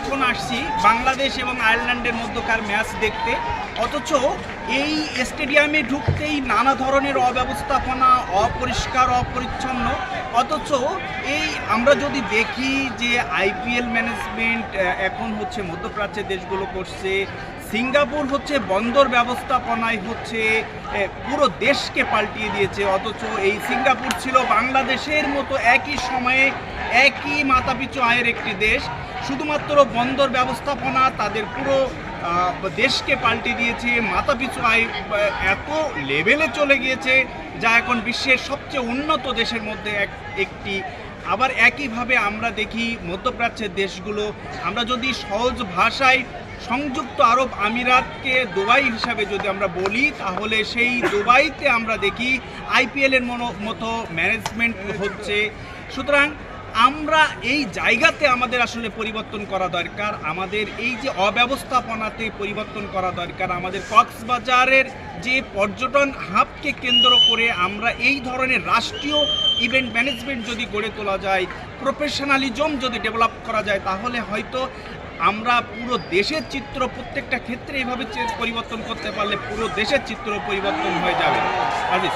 এখন আসছি বাংলাদেশ এবং আয়ারল্যান্ডের মধ্যকার ম্যাচ দেখতে, অথচ এই স্টেডিয়ামে ঢুকতেই নানা ধরনের অব্যবস্থাপনা, অপরিষ্কার, অপরিচ্ছন্ন। অথচ এই আমরা যদি দেখি যে আইপিএল ম্যানেজমেন্ট এখন হচ্ছে মধ্যপ্রাচ্যের দেশগুলো করছে, সিঙ্গাপুর হচ্ছে বন্দর ব্যবস্থাপনায় হচ্ছে পুরো দেশকে পাল্টিয়ে দিয়েছে। অথচ এই সিঙ্গাপুর ছিল বাংলাদেশের মতো একই সময়ে একই মাথাপিছু আয়ের একটি দেশ, শুধুমাত্র বন্দর ব্যবস্থাপনা তাদের পুরো দেশকে পাল্টে দিয়েছে। মাথাপিছু আয় এত লেভেলে চলে গিয়েছে যা এখন বিশ্বের সবচেয়ে উন্নত দেশের মধ্যে একটি। আবার একইভাবে আমরা দেখি মধ্যপ্রাচ্যের দেশগুলো, আমরা যদি সহজ ভাষায় সংযুক্ত আরব আমিরাতকে দুবাই হিসাবে যদি আমরা বলি, তাহলে সেই দুবাইতে আমরা দেখি আইপিএলের মতো ম্যানেজমেন্ট হচ্ছে। সুতরাং আমরা এই জায়গাতে আমাদের আসলে পরিবর্তন করা দরকার, আমাদের এই যে অব্যবস্থাপনাতে পরিবর্তন করা দরকার। আমাদের কক্সবাজারের যে পর্যটন হাবকে কেন্দ্র করে আমরা এই ধরনের রাষ্ট্রীয় ইভেন্ট ম্যানেজমেন্ট যদি গড়ে তোলা যায়, প্রফেশনালিজম যদি ডেভেলপ করা যায়, তাহলে হয়তো আমরা পুরো দেশের চিত্র প্রত্যেকটা ক্ষেত্রে এইভাবে পরিবর্তন করতে পারলে পুরো দেশের চিত্র পরিবর্তন হয়ে যাবে। আজিজ।